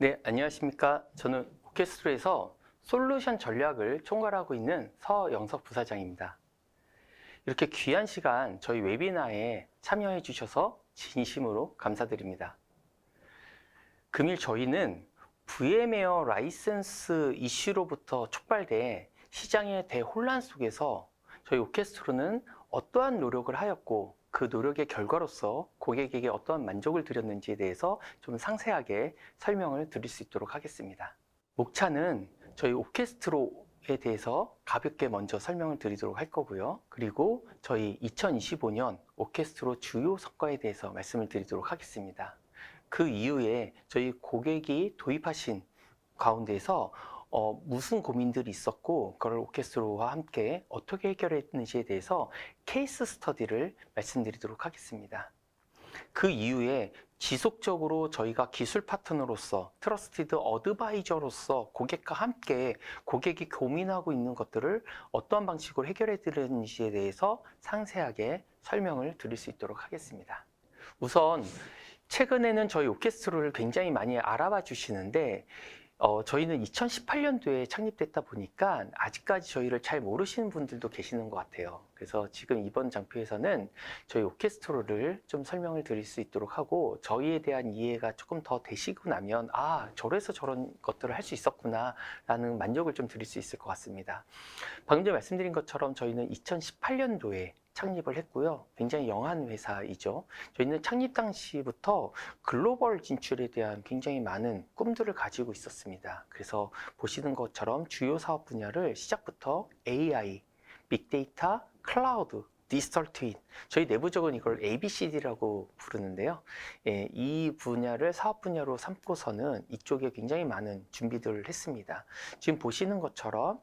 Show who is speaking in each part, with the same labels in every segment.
Speaker 1: 네, 안녕하십니까. 저는 오케스트로에서 솔루션 전략을 총괄하고 있는 서영석 부사장입니다. 이렇게 귀한 시간 저희 웨비나에 참여해 주셔서 진심으로 감사드립니다. 금일 저희는 VM웨어 라이센스 이슈로부터 촉발돼 시장의 대혼란 속에서 저희 오케스트로는 어떠한 노력을 하였고 그 노력의 결과로서 고객에게 어떠한 만족을 드렸는지에 대해서 좀 상세하게 설명을 드릴 수 있도록 하겠습니다. 목차는 저희 오케스트로에 대해서 가볍게 먼저 설명을 드리도록 할 거고요. 그리고 저희 2025년 오케스트로 주요 성과에 대해서 말씀을 드리도록 하겠습니다. 그 이후에 저희 고객이 도입하신 가운데서 무슨 고민들이 있었고 그걸 오케스트로와 함께 어떻게 해결했는지에 대해서 케이스 스터디를 말씀드리도록 하겠습니다. 그 이후에 지속적으로 저희가 기술 파트너로서 트러스티드 어드바이저로서 고객과 함께 고객이 고민하고 있는 것들을 어떠한 방식으로 해결해 드렸는지에 대해서 상세하게 설명을 드릴 수 있도록 하겠습니다. 우선 최근에는 저희 오케스트로를 굉장히 많이 알아봐 주시는데 저희는 2018년도에 창립됐다 보니까 아직까지 저희를 잘 모르시는 분들도 계시는 것 같아요. 그래서 지금 이번 장표에서는 저희 오케스트로를 좀 설명을 드릴 수 있도록 하고 저희에 대한 이해가 조금 더 되시고 나면 저래서 저런 것들을 할 수 있었구나 라는 만족을 좀 드릴 수 있을 것 같습니다. 방금 전에 말씀드린 것처럼 저희는 2018년도에 창립을 했고요. 굉장히 영한 회사이죠. 저희는 창립 당시부터 글로벌 진출에 대한 굉장히 많은 꿈들을 가지고 있었습니다. 그래서 보시는 것처럼 주요 사업 분야를 시작부터 AI, 빅데이터, 클라우드, 디지털 트윈, 저희 내부적으로 이걸 ABCD라고 부르는데요. 이 분야를 사업 분야로 삼고서는 이쪽에 굉장히 많은 준비들을 했습니다. 지금 보시는 것처럼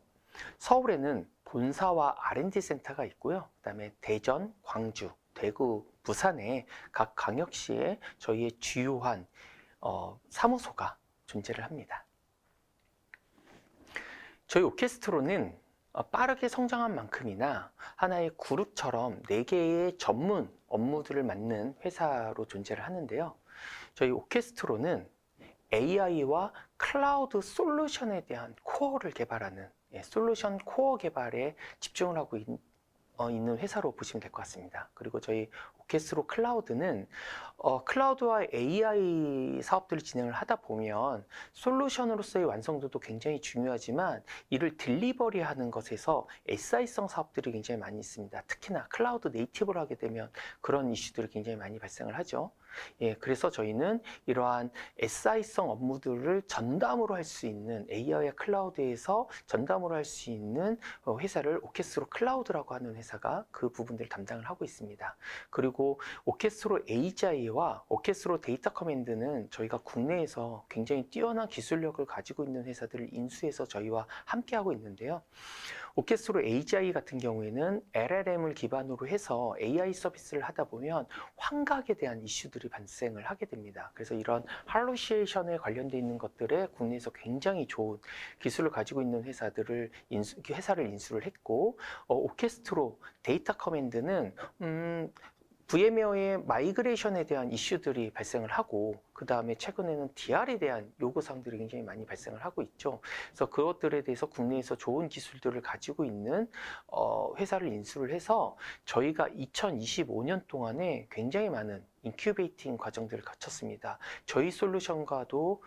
Speaker 1: 서울에는 본사와 R&D 센터가 있고요. 그다음에 대전, 광주, 대구, 부산에 각 광역시에 저희의 주요한 사무소가 존재를 합니다. 저희 오케스트로는 빠르게 성장한 만큼이나 하나의 그룹처럼 4개의 전문 업무들을 맡는 회사로 존재를 하는데요. 저희 오케스트로는 AI와 클라우드 솔루션에 대한 코어를 개발하는 솔루션 코어 개발에 집중을 하고 있는 회사로 보시면 될 것 같습니다. 그리고 저희 오케스트로 클라우드는 클라우드와 AI 사업들을 진행을 하다 보면 솔루션으로서의 완성도도 굉장히 중요하지만 이를 딜리버리하는 것에서 SI성 사업들이 굉장히 많이 있습니다. 특히나 클라우드 네이티브를 하게 되면 그런 이슈들이 굉장히 많이 발생을 하죠. 그래서 저희는 이러한 SI성 업무들을 전담으로 할 수 있는 AI와 클라우드에서 전담으로 할 수 있는 회사를 오케스트로 클라우드라고 하는 회사가 그 부분들을 담당을 하고 있습니다. 그리고 오케스트로 AGI와 오케스트로 데이터 커맨드는 저희가 국내에서 굉장히 뛰어난 기술력을 가지고 있는 회사들을 인수해서 저희와 함께하고 있는데요. 오케스트로 AGI 같은 경우에는 LLM을 기반으로 해서 AI 서비스를 하다 보면 환각에 대한 이슈들이 발생을 하게 됩니다. 그래서 이런 할루시에이션에 관련되어 있는 것들에 국내에서 굉장히 좋은 기술을 가지고 있는 회사를 인수를 했고, 오케스트로 데이터 커맨드는 VM웨어의 마이그레이션에 대한 이슈들이 발생을 하고 그 다음에 최근에는 DR에 대한 요구사항들이 굉장히 많이 발생을 하고 있죠. 그래서 그것들에 대해서 국내에서 좋은 기술들을 가지고 있는 회사를 인수를 해서 저희가 2025년 동안에 굉장히 많은 인큐베이팅 과정들을 거쳤습니다. 저희 솔루션과도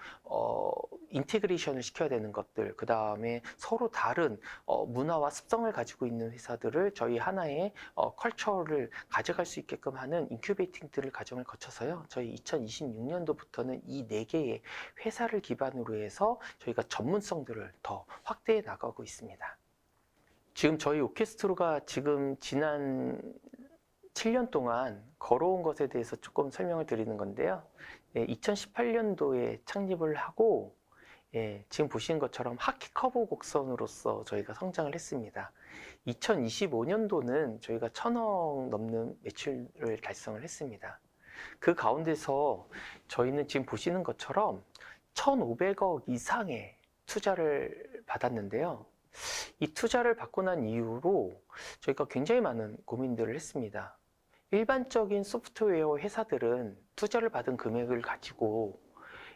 Speaker 1: 인테그레이션을 시켜야 되는 것들, 그 다음에 서로 다른 문화와 습성을 가지고 있는 회사들을 저희 하나의 컬처를 가져갈 수 있게끔 하는 인큐베이팅들을 과정을 거쳐서요. 저희 2026년도부터는 이 4개의 회사를 기반으로 해서 저희가 전문성들을 더 확대해 나가고 있습니다. 지금 저희 오케스트로가 지금 지난 7년 동안 걸어온 것에 대해서 조금 설명을 드리는 건데요. 2018년도에 창립을 하고 지금 보시는 것처럼 하키 커브 곡선으로서 저희가 성장을 했습니다. 2025년도는 저희가 1,000억 넘는 매출을 달성을 했습니다. 그 가운데서 저희는 지금 보시는 것처럼 1,500억 이상의 투자를 받았는데요. 이 투자를 받고 난 이후로 저희가 굉장히 많은 고민들을 했습니다. 일반적인 소프트웨어 회사들은 투자를 받은 금액을 가지고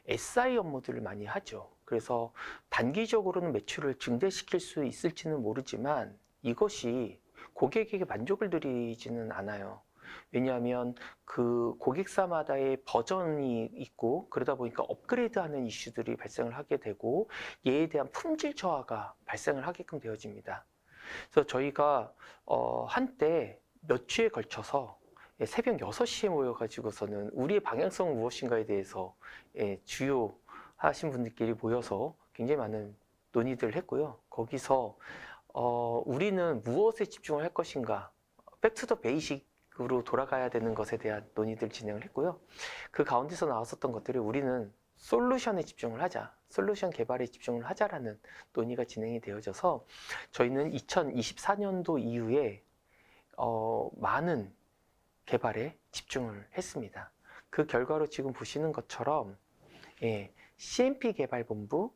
Speaker 1: SI 업무들을 많이 하죠. 그래서 단기적으로는 매출을 증대시킬 수 있을지는 모르지만 이것이 고객에게 만족을 드리지는 않아요. 왜냐하면 그 고객사마다의 버전이 있고 그러다 보니까 업그레이드하는 이슈들이 발생을 하게 되고 얘에 대한 품질 저하가 발생을 하게끔 되어집니다. 그래서 저희가 한때 몇 주에 걸쳐서 새벽 6시에 모여가지고서는 우리의 방향성은 무엇인가에 대해서 주요 하신 분들끼리 모여서 굉장히 많은 논의들을 했고요. 거기서 우리는 무엇에 집중을 할 것인가, 백투더 베이식으로 돌아가야 되는 것에 대한 논의들 진행을 했고요. 그 가운데서 나왔었던 것들이 우리는 솔루션에 집중을 하자, 솔루션 개발에 집중을 하자라는 논의가 진행이 되어져서 저희는 2024년도 이후에 많은 개발에 집중을 했습니다. 그 결과로 지금 보시는 것처럼 CMP 개발본부,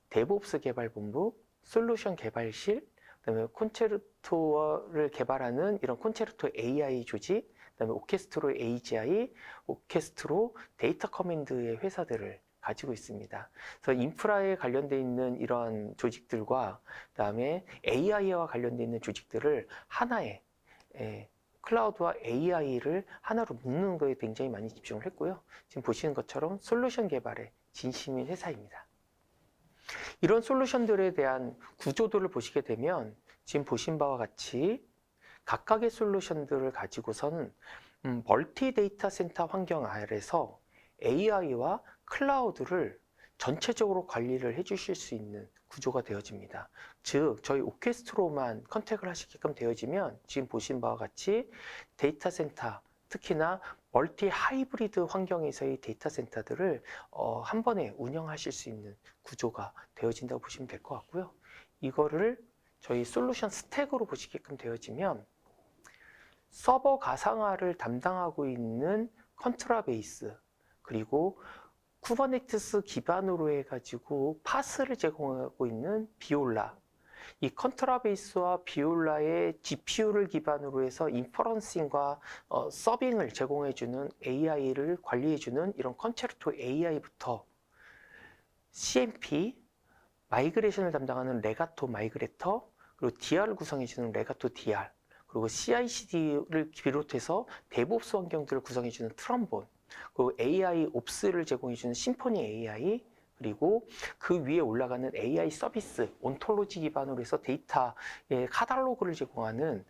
Speaker 1: 데브옵스 개발본부, 솔루션 개발실, 그다음에 콘체르토를 개발하는 이런 콘체르토 AI 조직, 그다음에 오케스트로 AGI, 오케스트로 데이터 커맨드의 회사들을 가지고 있습니다. 그래서 인프라에 관련돼 있는 이러한 조직들과 그다음에 AI와 관련돼 있는 조직들을 하나의 클라우드와 AI를 하나로 묶는 거에 굉장히 많이 집중을 했고요. 지금 보시는 것처럼 솔루션 개발에 진심인 회사입니다. 이런 솔루션들에 대한 구조도를 보시게 되면 지금 보신 바와 같이 각각의 솔루션들을 가지고선 멀티 데이터 센터 환경 아래에서 AI와 클라우드를 전체적으로 관리를 해주실 수 있는 구조가 되어집니다. 즉 저희 오케스트로만 컨택을 하시게끔 되어지면 지금 보신 바와 같이 데이터 센터, 특히나 멀티 하이브리드 환경에서의 데이터 센터들을 한 번에 운영하실 수 있는 구조가 되어진다고 보시면 될 것 같고요. 이거를 저희 솔루션 스택으로 보시게끔 되어지면 서버 가상화를 담당하고 있는 컨트라베이스, 그리고 쿠버네티스 기반으로 해가지고 파스를 제공하고 있는 비올라, 이 컨트라베이스와 비올라의 GPU를 기반으로 해서 인퍼런싱과 서빙을 제공해주는 AI를 관리해주는 이런 콘체르토 AI부터 CMP, 마이그레이션을 담당하는 레가토 마이그레터, 그리고 DR을 구성해주는 레가토 DR, 그리고 CI/CD를 비롯해서 데브옵스 환경들을 구성해주는 트럼본, 그리고 AI 옵스를 제공해주는 심포니 AI, 그리고 그 위에 올라가는 AI 서비스, 온톨로지 기반으로 해서 데이터의 카탈로그를 제공하는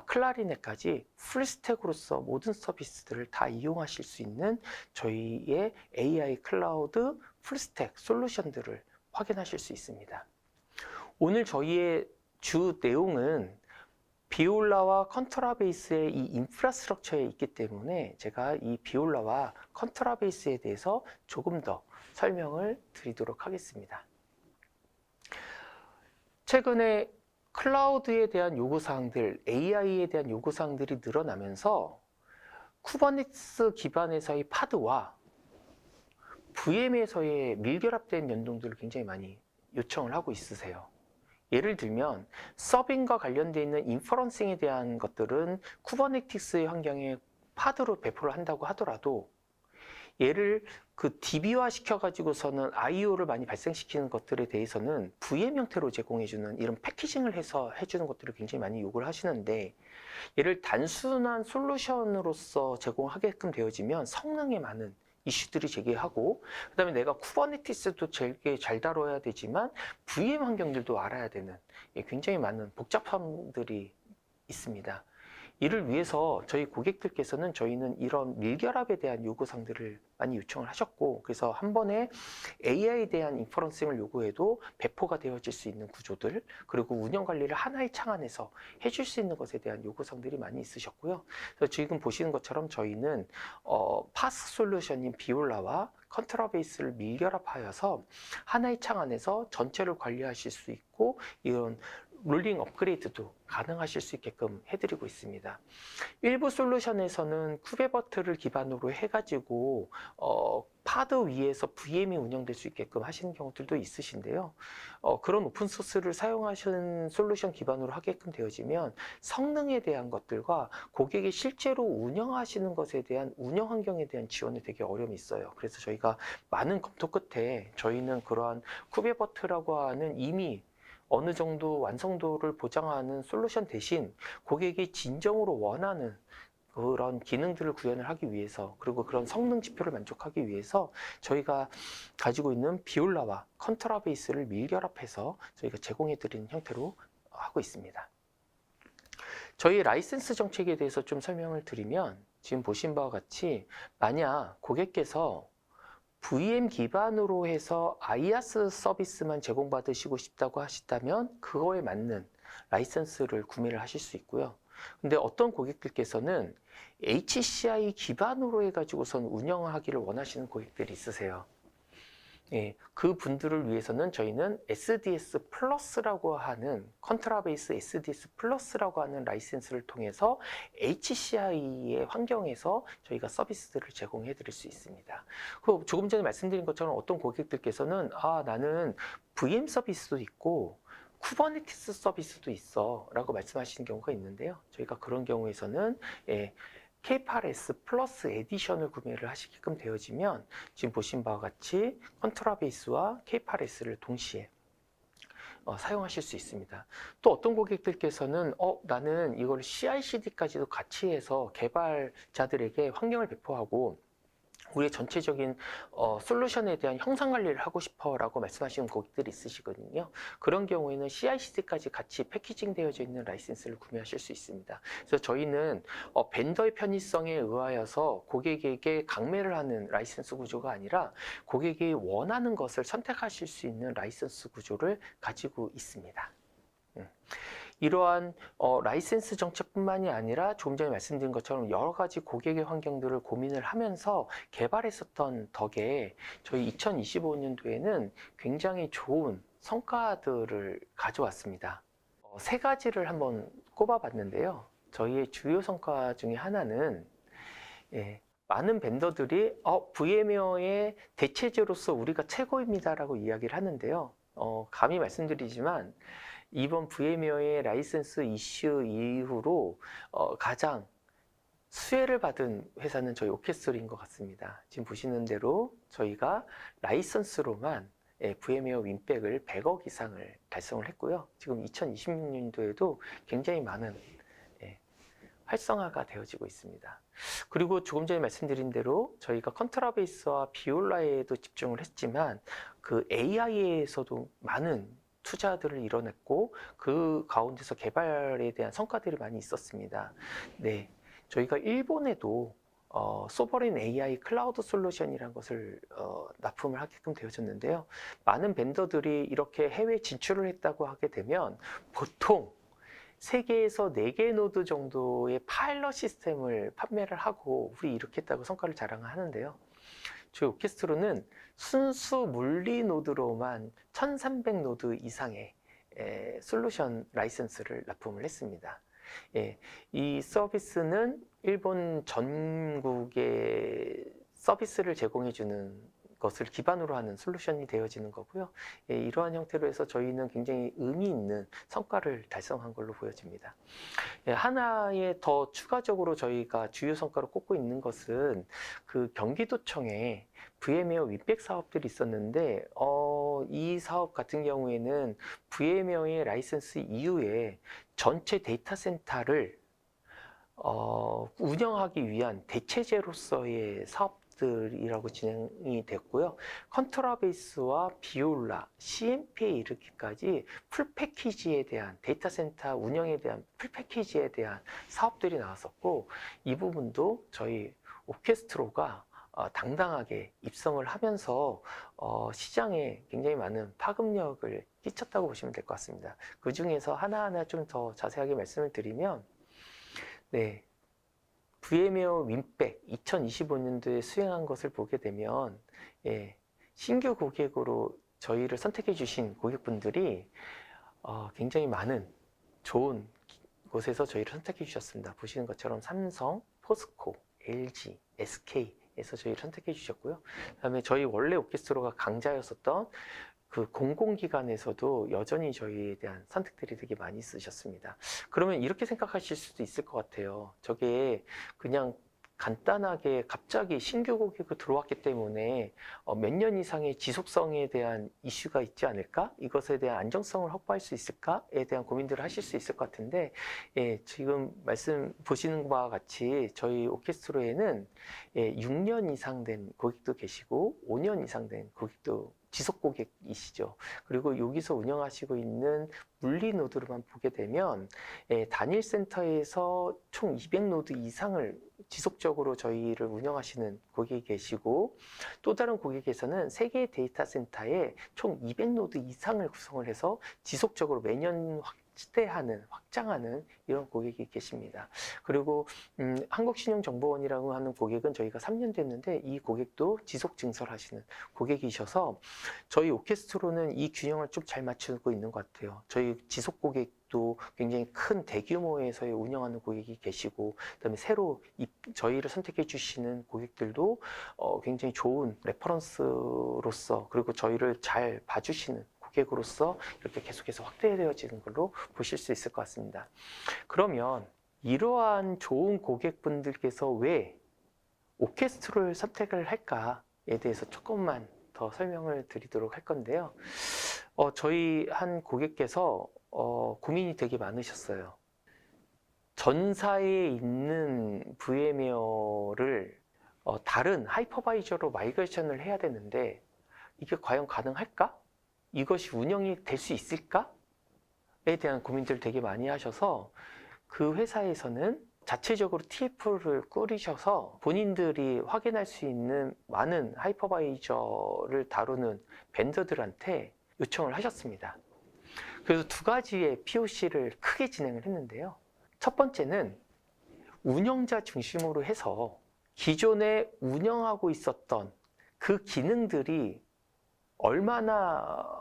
Speaker 1: 클라리넷까지 풀스택으로서 모든 서비스들을 다 이용하실 수 있는 저희의 AI 클라우드 풀스택 솔루션들을 확인하실 수 있습니다. 오늘 저희의 주 내용은 비올라와 컨트라베이스의 이 인프라스트럭처에 있기 때문에 제가 이 비올라와 컨트라베이스에 대해서 조금 더 설명을 드리도록 하겠습니다. 최근에 클라우드에 대한 요구사항들, AI에 대한 요구사항들이 늘어나면서 쿠버네티스 기반에서의 파드와 VM에서의 밀결합된 연동들을 굉장히 많이 요청을 하고 있으세요. 예를 들면 서빙과 관련되어 있는 인퍼런싱에 대한 것들은 쿠버네티스의 환경에 파드로 배포를 한다고 하더라도 얘를 그 DB화 시켜가지고서는 IO를 많이 발생시키는 것들에 대해서는 VM 형태로 제공해주는 이런 패키징을 해서 해주는 것들을 굉장히 많이 요구를 하시는데, 얘를 단순한 솔루션으로서 제공하게끔 되어지면 성능에 많은 이슈들이 제기하고, 그 다음에 내가 쿠버네티스도 되게 잘 다뤄야 되지만 VM 환경들도 알아야 되는 굉장히 많은 복잡함들이 있습니다. 이를 위해서 저희 고객들께서는 저희는 이런 밀결합에 대한 요구사항들을 많이 요청을 하셨고, 그래서 한 번에 AI에 대한 인퍼런싱을 요구해도 배포가 되어질 수 있는 구조들, 그리고 운영 관리를 하나의 창 안에서 해줄 수 있는 것에 대한 요구사항들이 많이 있으셨고요. 그래서 지금 보시는 것처럼 저희는 파스 솔루션인 비올라와 컨트라베이스를 밀결합하여서 하나의 창 안에서 전체를 관리하실 수 있고, 이런 롤링 업그레이드도 가능하실 수 있게끔 해드리고 있습니다. 일부 솔루션에서는 쿠베버트를 기반으로 해가지고 파드 위에서 VM이 운영될 수 있게끔 하시는 경우들도 있으신데요. 그런 오픈소스를 사용하시는 솔루션 기반으로 하게끔 되어지면 성능에 대한 것들과 고객이 실제로 운영하시는 것에 대한 운영 환경에 대한 지원에 되게 어려움이 있어요. 그래서 저희가 많은 검토 끝에 저희는 그러한 쿠베버트라고 하는 이미 어느 정도 완성도를 보장하는 솔루션 대신 고객이 진정으로 원하는 그런 기능들을 구현을 하기 위해서, 그리고 그런 성능 지표를 만족하기 위해서 저희가 가지고 있는 비올라와 컨트라 베이스를 밀결합해서 저희가 제공해 드리는 형태로 하고 있습니다. 저희 라이센스 정책에 대해서 좀 설명을 드리면, 지금 보신 바와 같이 만약 고객께서 VM 기반으로 해서 IaaS 서비스만 제공받으시고 싶다고 하시다면 그거에 맞는 라이센스를 구매를 하실 수 있고요. 근데 어떤 고객들께서는 HCI 기반으로 해가지고선 운영하기를 원하시는 고객들이 있으세요. 예, 그 분들을 위해서는 저희는 SDS 플러스라고 하는 컨트라베이스 SDS 플러스라고 하는 라이센스를 통해서 HCI의 환경에서 저희가 서비스들을 제공해 드릴 수 있습니다. 그리고 조금 전에 말씀드린 것처럼 어떤 고객들께서는 나는 VM 서비스도 있고 쿠버네티스 서비스도 있어 라고 말씀하시는 경우가 있는데요. 저희가 그런 경우에서는 K8S 플러스 에디션을 구매를 하시게끔 되어지면 지금 보신 바와 같이 컨트라베이스와 K8S를 동시에 사용하실 수 있습니다. 또 어떤 고객들께서는 나는 이걸 CI/CD까지도 같이 해서 개발자들에게 환경을 배포하고 우리의 전체적인 솔루션에 대한 형상 관리를 하고 싶어 라고 말씀하시는 고객들이 있으시거든요. 그런 경우에는 CI/CD까지 같이 패키징 되어져 있는 라이센스를 구매하실 수 있습니다. 그래서 저희는 벤더의 편의성에 의하여서 고객에게 강매를 하는 라이센스 구조가 아니라 고객이 원하는 것을 선택하실 수 있는 라이센스 구조를 가지고 있습니다. 이러한 라이센스 정책뿐만이 아니라 조금 전에 말씀드린 것처럼 여러 가지 고객의 환경들을 고민을 하면서 개발했었던 덕에 저희 2025년도에는 굉장히 좋은 성과들을 가져왔습니다. 세 가지를 한번 꼽아봤는데요. 저희의 주요 성과 중에 하나는 많은 벤더들이 VM웨어의 대체제로서 우리가 최고입니다라고 이야기를 하는데요. 감히 말씀드리지만 이번 VM웨어의 라이센스 이슈 이후로 가장 수혜를 받은 회사는 저희 오케스트라인 것 같습니다. 지금 보시는 대로 저희가 라이선스로만 VM웨어 윈백을 100억 이상을 달성을 했고요. 지금 2026년도에도 굉장히 많은 활성화가 되어지고 있습니다. 그리고 조금 전에 말씀드린 대로 저희가 컨트라베이스와 비올라에도 집중을 했지만 그 AI에서도 많은 투자들을 이뤄냈고 그 가운데서 개발에 대한 성과들이 많이 있었습니다. 네, 저희가 일본에도 소버린 AI 클라우드 솔루션이라는 것을 납품을 하게끔 되어졌는데요. 많은 벤더들이 이렇게 해외 진출을 했다고 하게 되면 보통 3개에서 4개 노드 정도의 파일럿 시스템을 판매를 하고 우리 이렇게 했다고 성과를 자랑하는데요. 저희 오케스트로는 순수 물리 노드로만 1300 노드 이상의 솔루션 라이센스를 납품을 했습니다. 이 서비스는 일본 전국에 서비스를 제공해주는 것을 기반으로 하는 솔루션이 되어지는 거고요. 이러한 형태로 해서 저희는 굉장히 의미 있는 성과를 달성한 걸로 보여집니다. 하나의 더 추가적으로 저희가 주요 성과로 꼽고 있는 것은 그 경기도청에 VM웨어 윈백 사업들이 있었는데 이 사업 같은 경우에는 VM웨어의 라이센스 이후에 전체 데이터 센터를 운영하기 위한 대체제로서의 사업들이라고 진행이 됐고요. 컨트라베이스와 비올라, CMP에 이르기까지 풀 패키지에 대한 데이터 센터 운영에 대한 풀 패키지에 대한 사업들이 나왔었고 이 부분도 저희 오케스트로가 당당하게 입성을 하면서 시장에 굉장히 많은 파급력을 끼쳤다고 보시면 될 것 같습니다. 그 중에서 하나하나 좀 더 자세하게 말씀을 드리면 VM웨어 윈백 2025년도에 수행한 것을 보게 되면 신규 고객으로 저희를 선택해 주신 고객분들이 굉장히 많은 좋은 곳에서 저희를 선택해 주셨습니다. 보시는 것처럼 삼성, 포스코, LG, SK에서 저희를 선택해 주셨고요. 그다음에 저희 원래 오케스트라가 강자였었던 그 공공기관에서도 여전히 저희에 대한 선택들이 되게 많이 있으셨습니다. 그러면 이렇게 생각하실 수도 있을 것 같아요. 저게 그냥 간단하게 갑자기 신규 고객이 들어왔기 때문에 몇 년 이상의 지속성에 대한 이슈가 있지 않을까? 이것에 대한 안정성을 확보할 수 있을까?에 대한 고민들을 하실 수 있을 것 같은데, 예, 지금 말씀 보시는 바와 같이 저희 오케스트라에는 6년 이상 된 고객도 계시고 5년 이상 된 고객도 지속 고객이시죠. 그리고 여기서 운영하시고 있는 물리 노드로만 보게 되면 단일 센터에서 총 200노드 이상을 지속적으로 저희를 운영하시는 고객이 계시고, 또 다른 고객에서는 3개의 데이터 센터에 총 200노드 이상을 구성을 해서 지속적으로 매년 확장하는 이런 고객이 계십니다. 그리고 한국신용정보원이라고 하는 고객은 저희가 3년 됐는데 이 고객도 지속 증설하시는 고객이셔서 저희 오케스트로는 이 균형을 좀 잘 맞추고 있는 것 같아요. 저희 지속 고객도 굉장히 큰 대규모에서의 운영하는 고객이 계시고, 그다음에 새로 저희를 선택해 주시는 고객들도 굉장히 좋은 레퍼런스로서, 그리고 저희를 잘 봐주시는 고객으로서 이렇게 계속해서 확대되어지는 걸로 보실 수 있을 것 같습니다. 그러면 이러한 좋은 고객분들께서 왜 오케스트라를 선택을 할까에 대해서 조금만 더 설명을 드리도록 할 건데요. 저희 한 고객께서 고민이 되게 많으셨어요. 전사에 있는 VMware를 다른 하이퍼바이저로 마이그레이션을 해야 되는데 이게 과연 가능할까? 이것이 운영이 될 수 있을까? 에 대한 고민들을 되게 많이 하셔서 그 회사에서는 자체적으로 TF를 꾸리셔서 본인들이 확인할 수 있는 많은 하이퍼바이저를 다루는 벤더들한테 요청을 하셨습니다. 그래서 2가지의 POC를 크게 진행을 했는데요. 첫 번째는 운영자 중심으로 해서 기존에 운영하고 있었던 그 기능들이 얼마나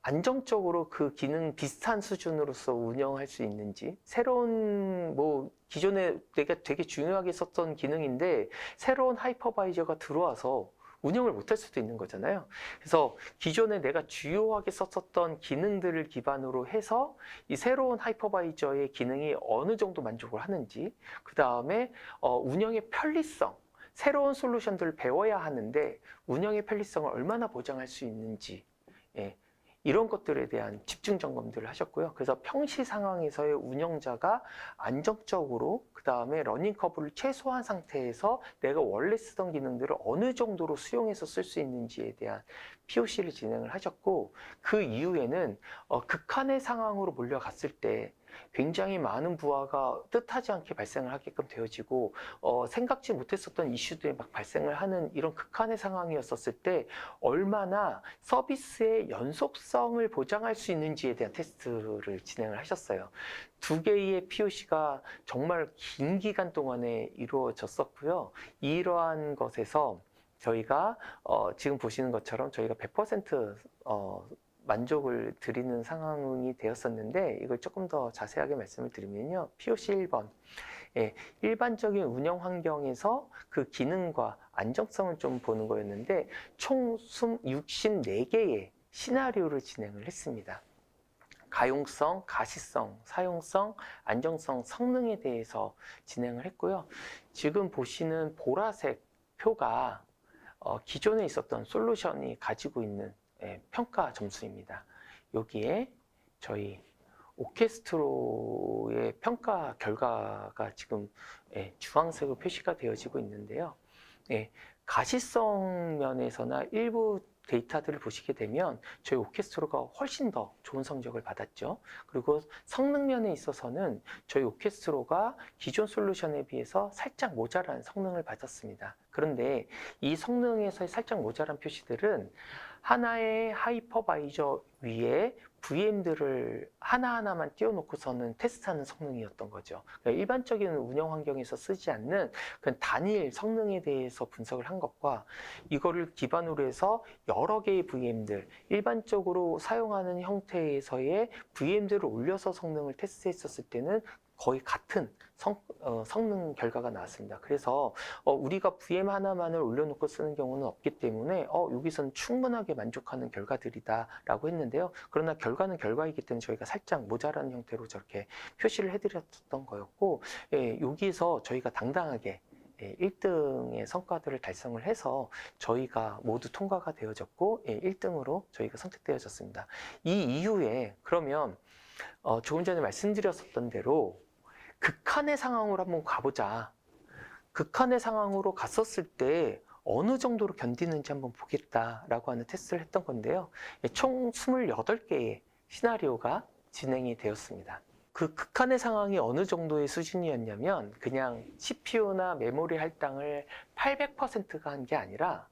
Speaker 1: 안정적으로 그 기능 비슷한 수준으로서 운영할 수 있는지, 새로운 기존에 내가 되게 중요하게 썼던 기능인데 새로운 하이퍼바이저가 들어와서 운영을 못할 수도 있는 거잖아요. 그래서 기존에 내가 주요하게 썼었던 기능들을 기반으로 해서 이 새로운 하이퍼바이저의 기능이 어느 정도 만족을 하는지, 그 다음에 운영의 편리성, 새로운 솔루션들을 배워야 하는데 운영의 편리성을 얼마나 보장할 수 있는지, 이런 것들에 대한 집중 점검들을 하셨고요. 그래서 평시 상황에서의 운영자가 안정적으로, 그 다음에 러닝 커브를 최소한 상태에서 내가 원래 쓰던 기능들을 어느 정도로 수용해서 쓸 수 있는지에 대한 POC를 진행을 하셨고, 그 이후에는 극한의 상황으로 몰려갔을 때 굉장히 많은 부하가 뜻하지 않게 발생을 하게끔 되어지고 생각지 못했었던 이슈들이 막 발생을 하는 이런 극한의 상황이었었을 때 얼마나 서비스의 연속성을 보장할 수 있는지에 대한 테스트를 진행을 하셨어요. 2개의 POC가 정말 긴 기간 동안에 이루어졌었고요. 이러한 것에서 저희가 지금 보시는 것처럼 저희가 100% 만족을 드리는 상황이 되었었는데, 이걸 조금 더 자세하게 말씀을 드리면요. POC 1번. 일반적인 운영 환경에서 그 기능과 안정성을 좀 보는 거였는데 총 64개의 시나리오를 진행을 했습니다. 가용성, 가시성, 사용성, 안정성, 성능에 대해서 진행을 했고요. 지금 보시는 보라색 표가 기존에 있었던 솔루션이 가지고 있는 평가 점수입니다. 여기에 저희 오케스트로의 평가 결과가 지금 주황색으로 표시가 되어지고 있는데요. 가시성 면에서나 일부 데이터들을 보시게 되면 저희 오케스트로가 훨씬 더 좋은 성적을 받았죠. 그리고 성능 면에 있어서는 저희 오케스트로가 기존 솔루션에 비해서 살짝 모자란 성능을 받았습니다. 그런데 이 성능에서의 살짝 모자란 표시들은 하나의 하이퍼바이저 위에 VM들을 하나하나만 띄워놓고서는 테스트하는 성능이었던 거죠. 그러니까 일반적인 운영 환경에서 쓰지 않는 그 단일 성능에 대해서 분석을 한 것과 이거를 기반으로 해서 여러 개의 VM들, 일반적으로 사용하는 형태에서의 VM들을 올려서 성능을 테스트했었을 때는 거의 같은 성능 결과가 나왔습니다. 그래서 우리가 VM 하나만을 올려놓고 쓰는 경우는 없기 때문에 여기서는 충분하게 만족하는 결과들이다라고 했는데요. 그러나 결과는 결과이기 때문에 저희가 살짝 모자라는 형태로 저렇게 표시를 해드렸던 거였고, 여기서 저희가 당당하게 1등의 성과들을 달성을 해서 저희가 모두 통과가 되어졌고 1등으로 저희가 선택되어졌습니다. 이 이후에 그러면 조금 전에 말씀드렸었던 대로 극한의 상황으로 한번 가보자. 극한의 상황으로 갔었을 때 어느 정도로 견디는지 한번 보겠다라고 하는 테스트를 했던 건데요. 총 28개의 시나리오가 진행이 되었습니다. 그 극한의 상황이 어느 정도의 수준이었냐면 그냥 CPU나 메모리 할당을 800%가 한 게 아니라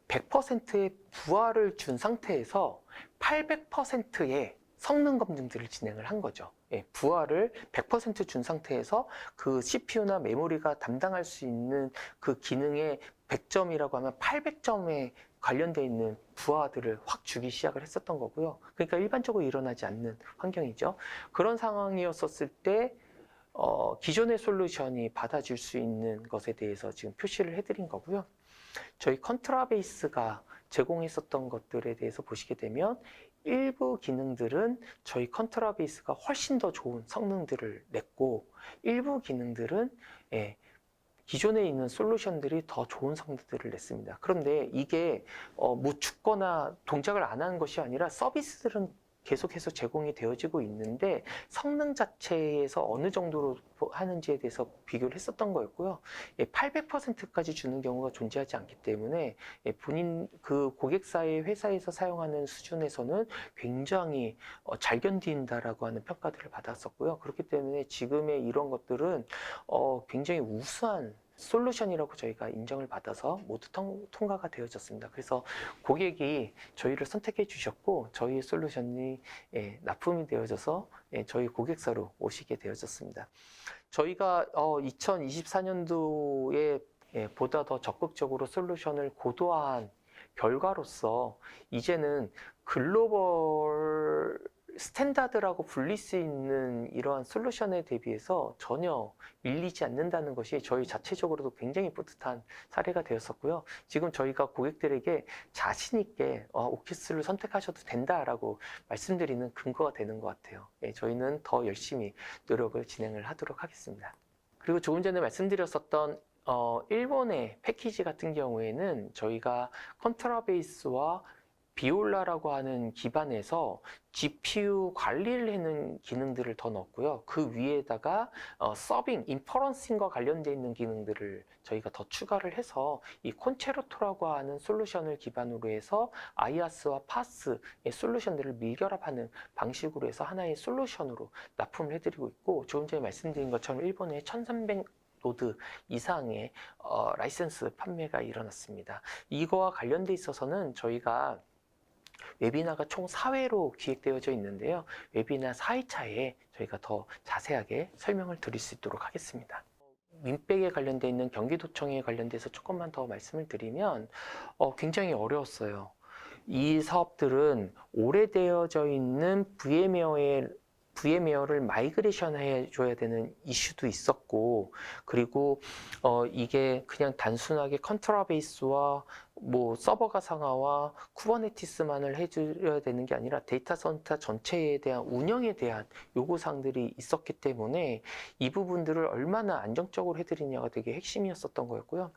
Speaker 1: 100%의 부하를 준 상태에서 800%의 성능 검증들을 진행을 한 거죠. 부하를 100% 준 상태에서 그 CPU나 메모리가 담당할 수 있는 그 기능의 100점이라고 하면 800점에 관련되어 있는 부하들을 확 주기 시작을 했었던 거고요. 그러니까 일반적으로 일어나지 않는 환경이죠. 그런 상황이었었을 때 기존의 솔루션이 받아줄 수 있는 것에 대해서 지금 표시를 해드린 거고요. 저희 컨트라베이스가 제공했었던 것들에 대해서 보시게 되면 일부 기능들은 저희 컨트라베이스가 훨씬 더 좋은 성능들을 냈고 일부 기능들은 기존에 있는 솔루션들이 더 좋은 성능들을 냈습니다. 그런데 이게 뭐 죽거나 동작을 안 하는 것이 아니라 서비스들은 계속해서 제공이 되어지고 있는데 성능 자체에서 어느 정도로 하는지에 대해서 비교를 했었던 거였고요. 800%까지 주는 경우가 존재하지 않기 때문에 본인 그 고객사의 회사에서 사용하는 수준에서는 굉장히 잘 견딘다라고 하는 평가들을 받았었고요. 그렇기 때문에 지금의 이런 것들은 굉장히 우수한 솔루션이라고 저희가 인정을 받아서 모두 통과가 되어졌습니다. 그래서 고객이 저희를 선택해 주셨고 저희 솔루션이 납품이 되어져서 저희 고객사로 오시게 되어졌습니다. 저희가 2024년도에 보다 더 적극적으로 솔루션을 고도화한 결과로서 이제는 글로벌 스탠다드라고 불릴 수 있는 이러한 솔루션에 대비해서 전혀 밀리지 않는다는 것이 저희 자체적으로도 굉장히 뿌듯한 사례가 되었었고요. 지금 저희가 고객들에게 자신 있게 오키스를 선택하셔도 된다라고 말씀드리는 근거가 되는 것 같아요. 저희는 더 열심히 노력을 진행을 하도록 하겠습니다. 그리고 조금 전에 말씀드렸었던 일본의 패키지 같은 경우에는 저희가 컨트라베이스와 비올라라고 하는 기반에서 GPU 관리를 하는 기능들을 더 넣었고요. 그 위에다가 서빙, 인퍼런싱과 관련되어 있는 기능들을 저희가 더 추가를 해서 이 콘체르토라고 하는 솔루션을 기반으로 해서 아이아스와 파스의 솔루션들을 밀결합하는 방식으로 해서 하나의 솔루션으로 납품을 해드리고 있고 조금 전에 말씀드린 것처럼 일본에 1300 노드 이상의 라이센스 판매가 일어났습니다. 이거와 관련돼 있어서는 저희가 웨비나가 총 4회로 기획되어져 있는데요. 웨비나 4회차에 저희가 더 자세하게 설명을 드릴 수 있도록 하겠습니다. 민백에 관련돼 있는 경기도청에 관련돼서 조금만 더 말씀을 드리면 굉장히 어려웠어요. 이 사업들은 오래되어져 있는 VMware를 마이그레이션 해줘야 되는 이슈도 있었고 그리고 이게 그냥 단순하게 컨트라베이스와 뭐 서버가 상하와 쿠버네티스만을 해줘야 되는 게 아니라 데이터 센터 전체에 대한 운영에 대한 요구사항들이 있었기 때문에 이 부분들을 얼마나 안정적으로 해드리냐가 되게 핵심이었었던 거였고요.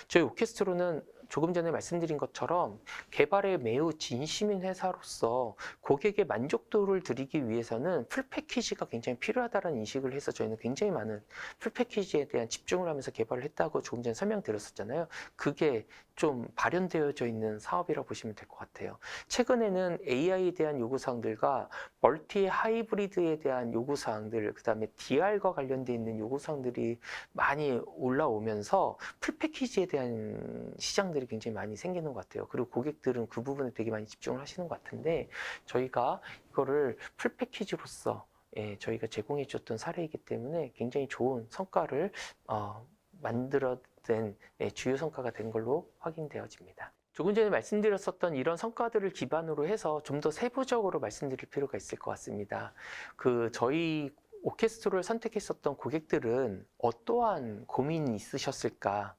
Speaker 1: 저희 오케스트로는 조금 전에 말씀드린 것처럼 개발에 매우 진심인 회사로서 고객의 만족도를 드리기 위해서는 풀 패키지가 굉장히 필요하다는 인식을 해서 저희는 굉장히 많은 풀 패키지에 대한 집중을 하면서 개발을 했다고 조금 전에 설명드렸었잖아요. 그게 좀 발현되어져 있는 사업이라고 보시면 될 것 같아요. 최근에는 AI에 대한 요구사항들과 멀티 하이브리드에 대한 요구사항들, 그 다음에 DR과 관련되어 있는 요구사항들이 많이 올라오면서 풀패키지에 대한 시장들이 굉장히 많이 생기는 것 같아요. 그리고 고객들은 그 부분에 되게 많이 집중을 하시는 것 같은데, 저희가 이거를 풀패키지로서 저희가 제공해 줬던 사례이기 때문에 굉장히 좋은 성과를 만들어낸 주요 성과가 된 걸로 확인되어집니다. 조금 전에 말씀드렸었던 이런 성과들을 기반으로 해서 좀 더 세부적으로 말씀드릴 필요가 있을 것 같습니다. 저희 오케스트라를 선택했었던 고객들은 어떠한 고민이 있으셨을까?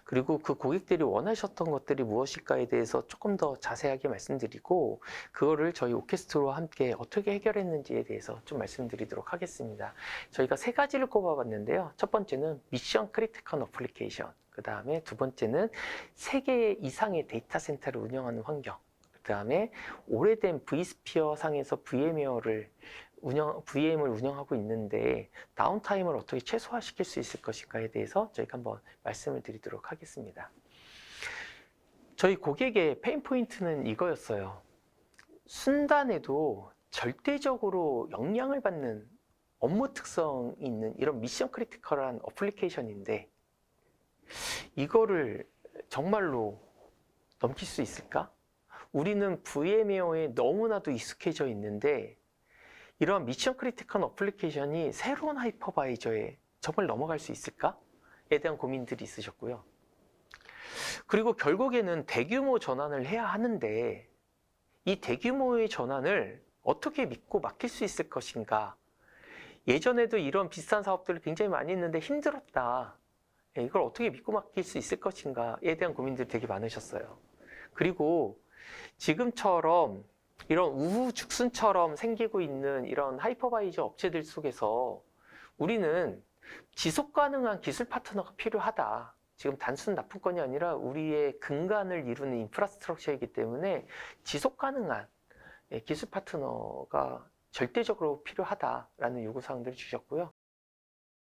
Speaker 1: 그리고 그 고객들이 원하셨던 것들이 무엇일까에 대해서 조금 더 자세하게 말씀드리고, 그거를 저희 오케스트라와 함께 어떻게 해결했는지에 대해서 좀 말씀드리도록 하겠습니다. 저희가 세 가지를 꼽아봤는데요. 첫 번째는 미션 크리티컬 어플리케이션, 그 다음에 두 번째는 3개 이상의 데이터 센터를 운영하는 환경, 그 다음에 오래된 vSphere 상에서 VM을 운영하고 있는데 다운타임을 어떻게 최소화시킬 수 있을 것인가에 대해서 저희가 한번 말씀을 드리도록 하겠습니다. 저희 고객의 페인 포인트는 이거였어요. 순단에도 절대적으로 영향을 받는 업무 특성이 있는 이런 미션 크리티컬한 어플리케이션인데, 이거를 정말로 넘길 수 있을까? 우리는 VM웨어에 너무나도 익숙해져 있는데 이런 미션 크리티컬 어플리케이션이 새로운 하이퍼바이저에 정말 넘어갈 수 있을까에 대한 고민들이 있으셨고요. 그리고 결국에는 대규모 전환을 해야 하는데 이 대규모의 전환을 어떻게 믿고 맡길 수 있을 것인가. 예전에도 이런 비슷한 사업들을 굉장히 많이 했는데 힘들었다. 이걸 어떻게 믿고 맡길 수 있을 것인가에 대한 고민들이 되게 많으셨어요. 그리고 지금처럼 이런 우후죽순처럼 생기고 있는 이런 하이퍼바이저 업체들 속에서 우리는 지속 가능한 기술 파트너가 필요하다. 지금 단순 납품건이 아니라 우리의 근간을 이루는 인프라스트럭처이기 때문에 지속 가능한 기술 파트너가 절대적으로 필요하다라는 요구사항들을 주셨고요.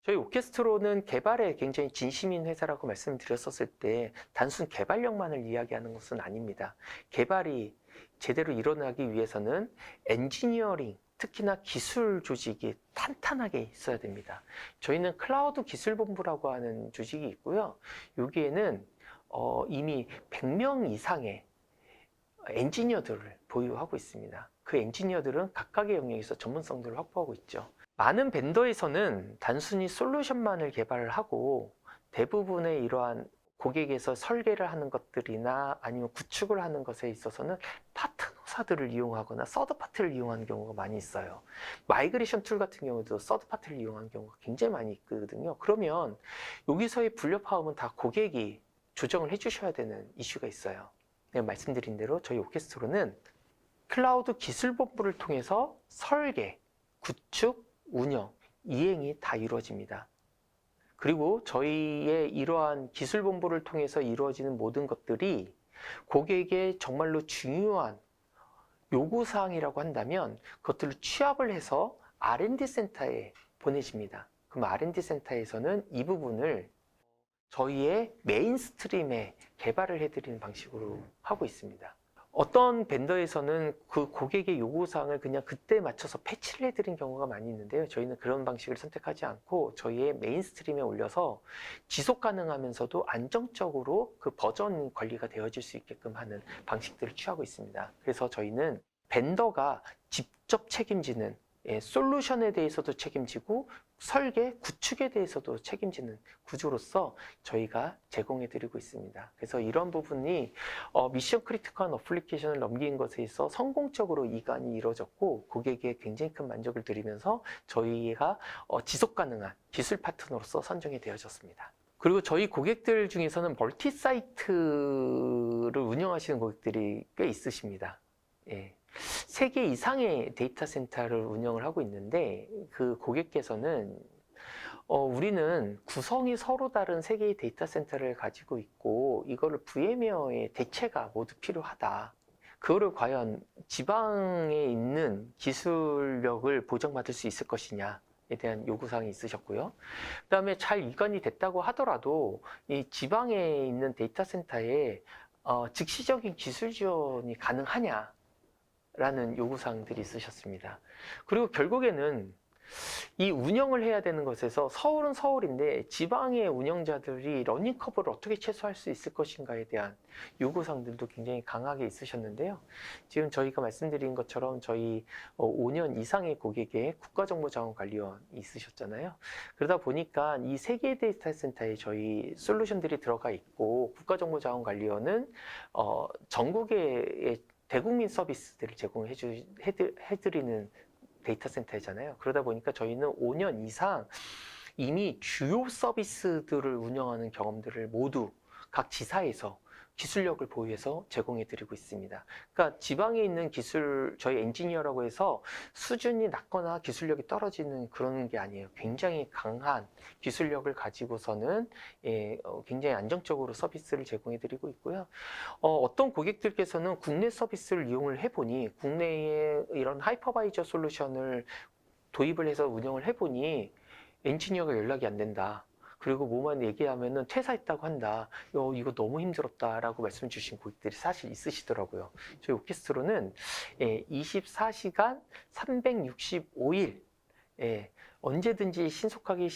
Speaker 1: 저희 오케스트로는 개발에 굉장히 진심인 회사라고 말씀드렸었을 때 단순 개발력만을 이야기하는 것은 아닙니다. 개발이 제대로 일어나기 위해서는 엔지니어링, 특히나 기술 조직이 탄탄하게 있어야 됩니다. 저희는 클라우드 기술본부라고 하는 조직이 있고요. 여기에는 이미 100명 이상의 엔지니어들을 보유하고 있습니다. 그 엔지니어들은 각각의 영역에서 전문성들을 확보하고 있죠. 많은 벤더에서는 단순히 솔루션만을 개발을 하고 대부분의 이러한 고객에서 설계를 하는 것들이나 아니면 구축을 하는 것에 있어서는 파트너사들을 이용하거나 서드파티를 이용하는 경우가 많이 있어요. 마이그레이션 툴 같은 경우도 서드파티를 이용하는 경우가 굉장히 많이 있거든요. 그러면 여기서의 불협화음은 다 고객이 조정을 해주셔야 되는 이슈가 있어요. 내가 말씀드린 대로 저희 오케스트로는 클라우드 기술본부를 통해서 설계, 구축, 운영, 이행이 다 이루어집니다. 그리고 저희의 이러한 기술본부를 통해서 이루어지는 모든 것들이 고객의 정말로 중요한 요구사항이라고 한다면 그것들을 취합을 해서 R&D 센터에 보내집니다. 그럼 R&D 센터에서는 이 부분을 저희의 메인스트림에 개발을 해드리는 방식으로 하고 있습니다. 어떤 벤더에서는 그 고객의 요구사항을 그냥 그때 맞춰서 패치를 해드린 경우가 많이 있는데요. 저희는 그런 방식을 선택하지 않고 저희의 메인스트림에 올려서 지속 가능하면서도 안정적으로 그 버전 관리가 되어질 수 있게끔 하는 방식들을 취하고 있습니다. 그래서 저희는 벤더가 직접 책임지는 솔루션에 대해서도 책임지고 설계, 구축에 대해서도 책임지는 구조로서 저희가 제공해드리고 있습니다. 그래서 이런 부분이 미션 크리티컬한 어플리케이션을 넘긴 것에 있어 성공적으로 이관이 이루어졌고 고객에 굉장히 큰 만족을 드리면서 저희가 지속 가능한 기술 파트너로서 선정이 되어졌습니다. 그리고 저희 고객들 중에서는 멀티 사이트를 운영하시는 고객들이 꽤 있으십니다. 3개 이상의 데이터 센터를 운영을 하고 있는데 그 고객께서는 우리는 구성이 서로 다른 3개의 데이터 센터를 가지고 있고 이거를 VM웨어의 대체가 모두 필요하다. 그거를 과연 지방에 있는 기술력을 보장받을 수 있을 것이냐 대한 요구사항이 있으셨고요. 그다음에 잘 이관이 됐다고 하더라도 이 지방에 있는 데이터 센터에 즉시적인 기술 지원이 가능하냐라는 요구사항들이 있으셨습니다. 그리고 결국에는 이 운영을 해야 되는 것에서 서울은 서울인데 지방의 운영자들이 러닝커브를 어떻게 최소화할 수 있을 것인가에 대한 요구사항들도 굉장히 강하게 있으셨는데요. 지금 저희가 말씀드린 것처럼 저희 5년 이상의 고객의 국가정보자원관리원이 있으셨잖아요. 그러다 보니까 이 세 개의 데이터 센터에 저희 솔루션들이 들어가 있고 국가정보자원관리원은 전국의 대국민 서비스들을 제공해드리는 데이터 센터잖아요. 그러다 보니까 저희는 5년 이상 이미 주요 서비스들을 운영하는 경험들을 모두 각 지사에서 기술력을 보유해서 제공해드리고 있습니다. 그러니까 지방에 있는 저희 엔지니어라고 해서 수준이 낮거나 기술력이 떨어지는 그런 게 아니에요. 굉장히 강한 기술력을 가지고서는 굉장히 안정적으로 서비스를 제공해드리고 있고요. 어떤 고객들께서는 국내 서비스를 이용을 해보니 국내에 이런 하이퍼바이저 솔루션을 도입을 해서 운영을 해보니 엔지니어가 연락이 안 된다. 그리고 뭐만 얘기하면은 퇴사했다고 한다. 이거 너무 힘들었다라고 말씀 주신 고객들이 사실 있으시더라고요. 저희 오케스트로는 24시간 365일 언제든지 신속하게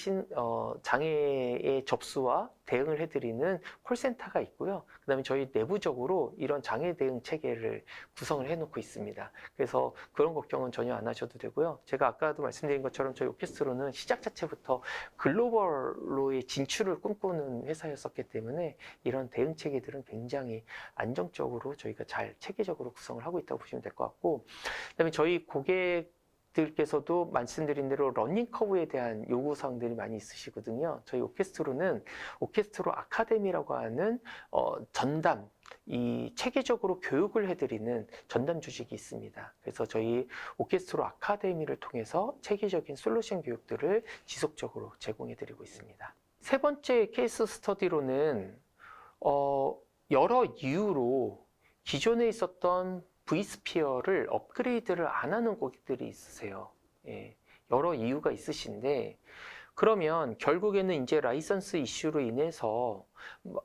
Speaker 1: 장애의 접수와 대응을 해드리는 콜센터가 있고요. 그 다음에 저희 내부적으로 이런 장애 대응 체계를 구성을 해놓고 있습니다. 그래서 그런 걱정은 전혀 안 하셔도 되고요. 제가 아까도 말씀드린 것처럼 저희 오케스트로는 시작 자체부터 글로벌로의 진출을 꿈꾸는 회사였었기 때문에 이런 대응 체계들은 굉장히 안정적으로 저희가 잘 체계적으로 구성을 하고 있다고 보시면 될 것 같고, 그 다음에 저희 고객들께서도 말씀드린 대로 러닝커브에 대한 요구사항들이 많이 있으시거든요. 저희 오케스트로는 오케스트로 아카데미라고 하는 전담, 이 체계적으로 교육을 해드리는 전담 조직이 있습니다. 그래서 저희 오케스트로 아카데미를 통해서 체계적인 솔루션 교육들을 지속적으로 제공해드리고 있습니다. 세 번째 케이스 스터디로는 여러 이유로 기존에 있었던 vSphere를 업그레이드를 안 하는 고객들이 있으세요. 여러 이유가 있으신데, 그러면 결국에는 이제 라이선스 이슈로 인해서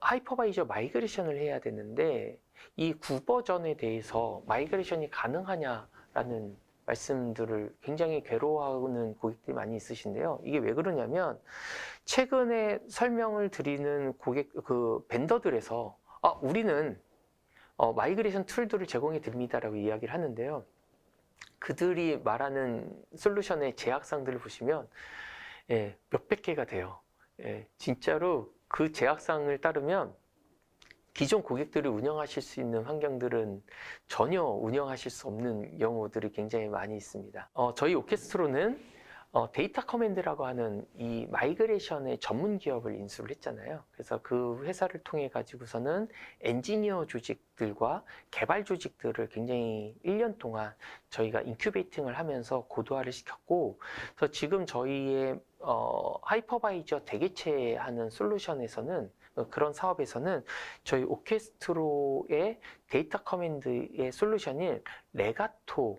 Speaker 1: 하이퍼바이저 마이그레이션을 해야 되는데 이 9버전에 대해서 마이그레이션이 가능하냐라는 말씀들을 굉장히 괴로워하는 고객들이 많이 있으신데요. 이게 왜 그러냐면 최근에 설명을 드리는 벤더들에서 우리는 마이그레이션 툴들을 제공해 드립니다라고 이야기를 하는데요. 그들이 말하는 솔루션의 제약사항들을 보시면 몇백 개가 돼요. 진짜로 그 제약사항을 따르면 기존 고객들이 운영하실 수 있는 환경들은 전혀 운영하실 수 없는 경우들이 굉장히 많이 있습니다. 저희 오케스트로는 데이터 커맨드라고 하는 이 마이그레이션의 전문 기업을 인수를 했잖아요. 그래서 그 회사를 통해 가지고서는 엔지니어 조직들과 개발 조직들을 굉장히 1년 동안 저희가 인큐베이팅을 하면서 고도화를 시켰고, 그래서 지금 저희의 하이퍼바이저 대개체하는 솔루션에서는 그런 사업에서는 저희 오케스트로의 데이터 커맨드의 솔루션인 레가토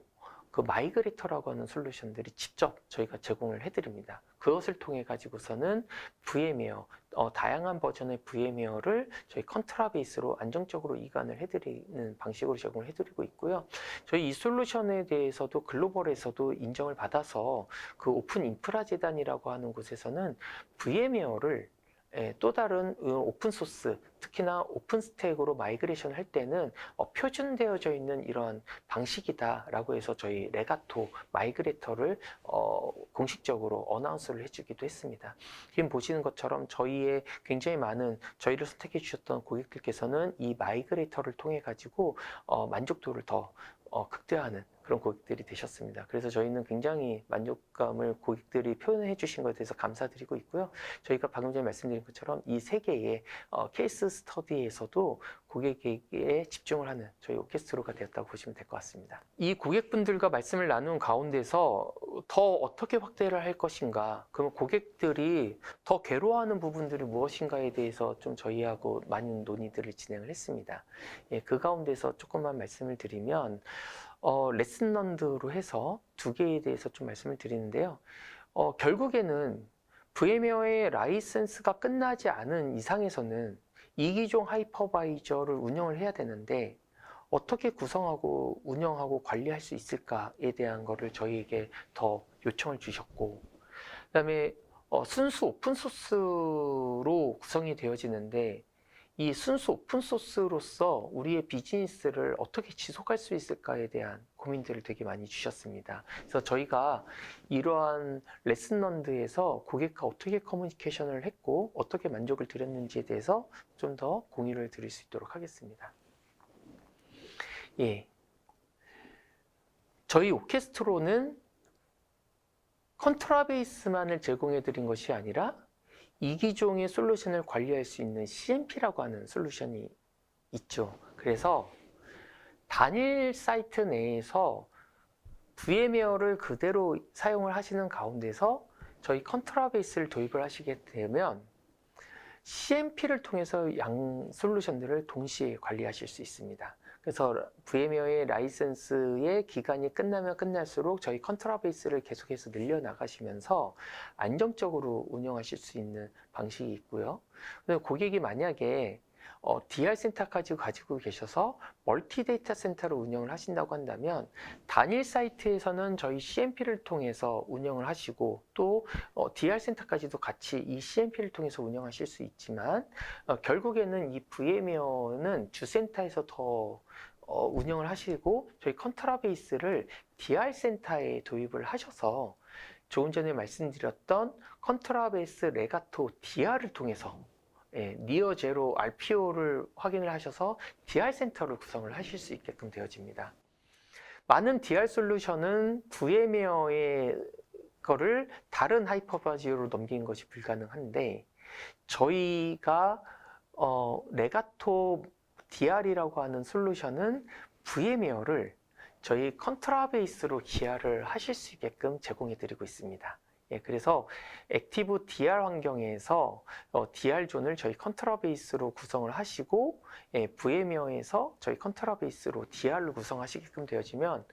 Speaker 1: 그 마이그레이터라고 하는 솔루션들이 직접 저희가 제공을 해드립니다. 그것을 통해 가지고서는 VM웨어, 다양한 버전의 VM웨어를 저희 컨트라 베이스로 안정적으로 이관을 해드리는 방식으로 제공을 해드리고 있고요. 저희 이 솔루션에 대해서도 글로벌에서도 인정을 받아서 그 오픈 인프라 재단이라고 하는 곳에서는 VM웨어를 또 다른 오픈소스, 특히나 오픈스택으로 마이그레이션 할 때는 표준되어져 있는 이러한 방식이다라고 해서 저희 레가토 마이그레이터를 공식적으로 어나운스를 해주기도 했습니다. 지금 보시는 것처럼 저희의 굉장히 많은 저희를 선택해 주셨던 고객들께서는 이 마이그레이터를 통해 가지고 만족도를 더 극대화하는 그런 고객들이 되셨습니다. 그래서 저희는 굉장히 만족감을 고객들이 표현해 주신 것에 대해서 감사드리고 있고요. 저희가 방금 전에 말씀드린 것처럼 이 세 개의 케이스 스터디에서도 고객에게 집중을 하는 저희 오케스트로가 되었다고 보시면 될 것 같습니다. 이 고객분들과 말씀을 나눈 가운데서 더 어떻게 확대를 할 것인가, 그러면 고객들이 더 괴로워하는 부분들이 무엇인가에 대해서 좀 저희하고 많은 논의들을 진행을 했습니다. 그 가운데서 조금만 말씀을 드리면 레슨런드로 해서 두 개에 대해서 좀 말씀을 드리는데요. 결국에는 VMware의 라이센스가 끝나지 않은 이상에서는 이기종 하이퍼바이저를 운영을 해야 되는데 어떻게 구성하고 운영하고 관리할 수 있을까에 대한 거를 저희에게 더 요청을 주셨고, 그다음에 순수 오픈소스로 구성이 되어지는데 이 순수 오픈소스로서 우리의 비즈니스를 어떻게 지속할 수 있을까에 대한 고민들을 되게 많이 주셨습니다. 그래서 저희가 이러한 레슨런드에서 고객과 어떻게 커뮤니케이션을 했고 어떻게 만족을 드렸는지에 대해서 좀 더 공유를 드릴 수 있도록 하겠습니다. 예, 저희 오케스트로는 컨트라베이스만을 제공해 드린 것이 아니라 이기종의 솔루션을 관리할 수 있는 CMP라고 하는 솔루션이 있죠. 그래서 단일 사이트 내에서 VMware를 그대로 사용을 하시는 가운데서 저희 컨트라베이스를 도입을 하시게 되면 CMP를 통해서 양 솔루션들을 동시에 관리하실 수 있습니다. 그래서 VMware의 라이센스의 기간이 끝나면 끝날수록 저희 컨트라베이스를 계속해서 늘려나가시면서 안정적으로 운영하실 수 있는 방식이 있고요. 그래서 고객이 만약에 DR 센터까지 가지고 계셔서 멀티 데이터 센터로 운영을 하신다고 한다면 단일 사이트에서는 저희 CMP를 통해서 운영을 하시고 또 DR 센터까지도 같이 이 CMP를 통해서 운영하실 수 있지만 결국에는 이 VMware는 주센터에서 더 운영을 하시고 저희 컨트라베이스를 DR 센터에 도입을 하셔서 조금 전에 말씀드렸던 컨트라베이스 레가토 DR을 통해서 니어 제로 RPO를 확인을 하셔서 DR 센터를 구성을 하실 수 있게끔 되어집니다. 많은 DR 솔루션은 VMware의 거를 다른 하이퍼바이저로 넘긴 것이 불가능한데 저희가 레가토 DR이라고 하는 솔루션은 VMware를 저희 컨트라베이스로 기하를 하실 수 있게끔 제공해 드리고 있습니다. 그래서 액티브 DR 환경에서 DR 존을 저희 컨트라베이스로 구성을 하시고 VMware에서 저희 컨트라베이스로 DR를 구성하시게끔 되어지면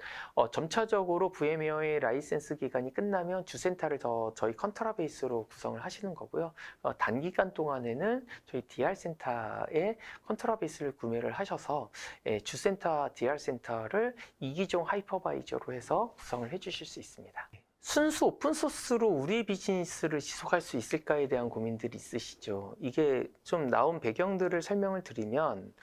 Speaker 1: 점차적으로 VMware의 라이센스 기간이 끝나면 주센터를 더 저희 컨트라베이스로 구성을 하시는 거고요. 단기간 동안에는 저희 DR 센터에 컨트라베이스를 구매를 하셔서 주센터 DR 센터를 이기종 하이퍼바이저로 해서 구성을 해주실 수 있습니다. 순수 오픈소스로 우리 비즈니스를 지속할 수 있을까에 대한 고민들이 있으시죠. 이게 좀 나온 배경들을 설명을 드리면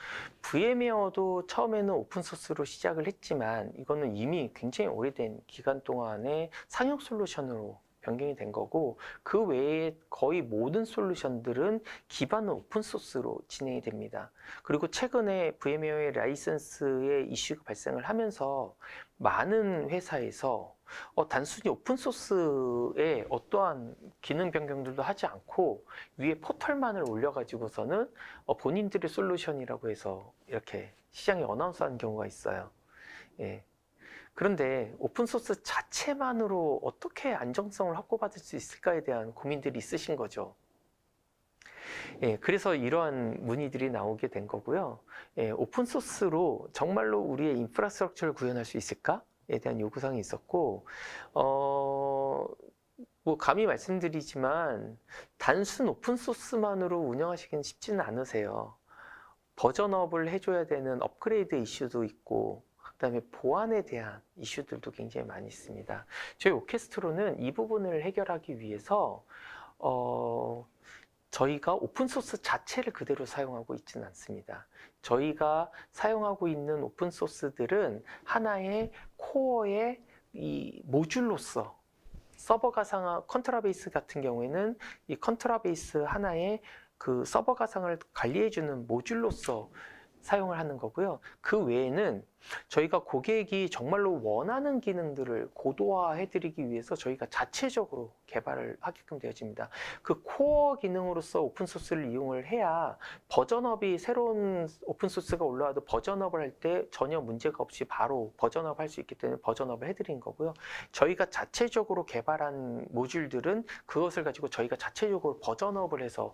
Speaker 1: VMware도 처음에는 오픈소스로 시작을 했지만 이거는 이미 굉장히 오래된 기간 동안에 상용 솔루션으로 변경이 된 거고 그 외에 거의 모든 솔루션들은 기반은 오픈소스로 진행이 됩니다. 그리고 최근에 VMware의 라이센스의 이슈가 발생을 하면서 많은 회사에서 단순히 오픈소스에 어떠한 기능 변경들도 하지 않고 위에 포털만을 올려가지고서는 본인들의 솔루션이라고 해서 이렇게 시장에 어나운스하는 경우가 있어요. 그런데 오픈소스 자체만으로 어떻게 안정성을 확보받을 수 있을까에 대한 고민들이 있으신 거죠. 그래서 이러한 문의들이 나오게 된 거고요. 오픈소스로 정말로 우리의 인프라스트럭처를 구현할 수 있을까에 대한 요구사항이 있었고, 뭐 감히 말씀드리지만 단순 오픈소스만으로 운영하시기는 쉽지는 않으세요. 버전업을 해줘야 되는 업그레이드 이슈도 있고 그다음에 보안에 대한 이슈들도 굉장히 많이 있습니다. 저희 오케스트로는 이 부분을 해결하기 위해서 저희가 오픈소스 자체를 그대로 사용하고 있지는 않습니다. 저희가 사용하고 있는 오픈소스들은 하나의 코어의 이 모듈로서 서버 가상 컨트라베이스 같은 경우에는 이 컨트라베이스 하나의 그 서버 가상을 관리해주는 모듈로서 사용을 하는 거고요. 그 외에는 저희가 고객이 정말로 원하는 기능들을 고도화해 드리기 위해서 저희가 자체적으로 개발을 하게끔 되어집니다. 그 코어 기능으로서 오픈소스를 이용을 해야 버전업이 새로운 오픈소스가 올라와도 버전업을 할 때 전혀 문제가 없이 바로 버전업 할 수 있기 때문에 버전업을 해드린 거고요. 저희가 자체적으로 개발한 모듈들은 그것을 가지고 저희가 자체적으로 버전업을 해서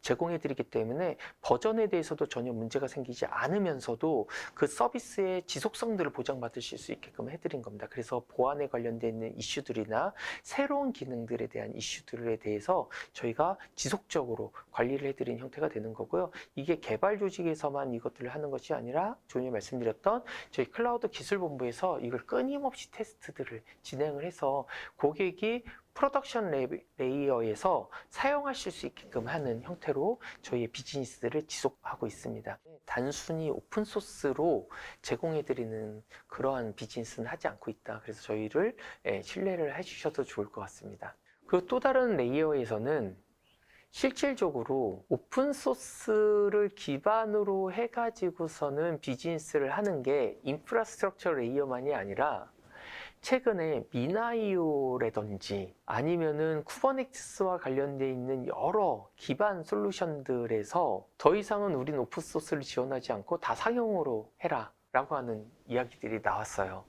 Speaker 1: 제공해드리기 때문에 버전에 대해서도 전혀 문제가 생기지 않으면서도 그 서비스의 지속성들을 보장받으실 수 있게끔 해드린 겁니다. 그래서 보안에 관련되어 있는 이슈들이나 새로운 기능들에 대한 이슈들에 대해서 저희가 지속적으로 관리를 해드린 형태가 되는 거고요. 이게 개발 조직에서만 이것들을 하는 것이 아니라 전에 말씀드렸던 저희 클라우드 기술본부에서 이걸 끊임없이 테스트들을 진행을 해서 고객이 프로덕션 레이어에서 사용하실 수 있게끔 하는 형태로 저희의 비즈니스를 지속하고 있습니다. 단순히 오픈소스로 제공해드리는 그러한 비즈니스는 하지 않고 있다. 그래서 저희를 신뢰를 해주셔도 좋을 것 같습니다. 그리고 또 다른 레이어에서는 실질적으로 오픈소스를 기반으로 해가지고서는 비즈니스를 하는 게 인프라스트럭처 레이어만이 아니라 최근에 미나이오라든지 아니면은 쿠버네티스와 관련되어 있는 여러 기반 솔루션들에서 더 이상은 우린 오픈소스를 지원하지 않고 다 상용으로 해라 라고 하는 이야기들이 나왔어요.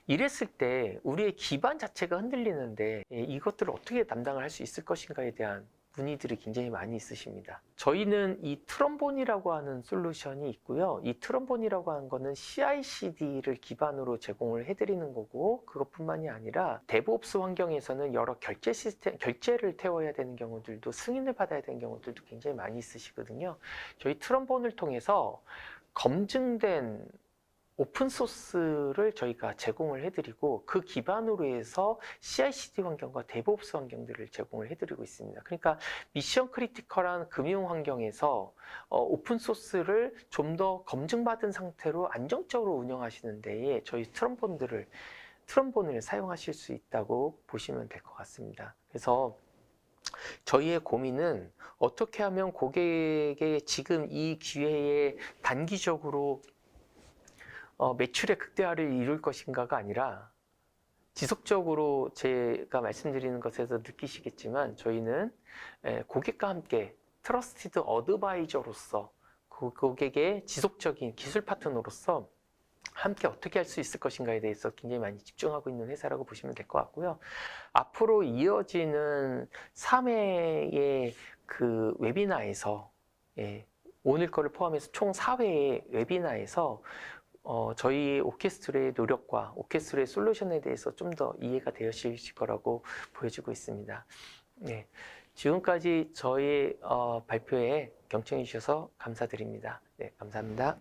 Speaker 1: 이랬을 때 우리의 기반 자체가 흔들리는데 이것들을 어떻게 담당을 할 수 있을 것인가에 대한 문의들이 굉장히 많이 있으십니다. 저희는 이 트럼본이라고 하는 솔루션이 있고요. 이 트럼본이라고 하는 거는 CI/CD를 기반으로 제공을 해드리는 거고, 그것뿐만이 아니라 데브옵스 환경에서는 여러 결제 시스템, 결제를 태워야 되는 경우들도, 승인을 받아야 되는 경우들도 굉장히 많이 있으시거든요. 저희 트럼본을 통해서 검증된 오픈소스를 저희가 제공을 해드리고 그 기반으로 해서 CI/CD 환경과 데브옵스 환경들을 제공을 해드리고 있습니다. 그러니까 미션 크리티컬한 금융 환경에서 오픈소스를 좀 더 검증받은 상태로 안정적으로 운영하시는 데에 저희 트럼본을 사용하실 수 있다고 보시면 될 것 같습니다. 그래서 저희의 고민은 어떻게 하면 고객에게 지금 이 기회에 단기적으로 매출의 극대화를 이룰 것인가가 아니라 지속적으로 제가 말씀드리는 것에서 느끼시겠지만 저희는 고객과 함께 트러스티드 어드바이저로서 고객의 지속적인 기술 파트너로서 함께 어떻게 할 수 있을 것인가에 대해서 굉장히 많이 집중하고 있는 회사라고 보시면 될 것 같고요. 앞으로 이어지는 3회의 그 웨비나에서 오늘 거를 포함해서 총 4회의 웨비나에서 저희 오케스트라의 노력과 오케스트라의 솔루션에 대해서 좀 더 이해가 되실 거라고 보여지고 있습니다. 네, 지금까지 저희 발표에 경청해 주셔서 감사드립니다. 네, 감사합니다.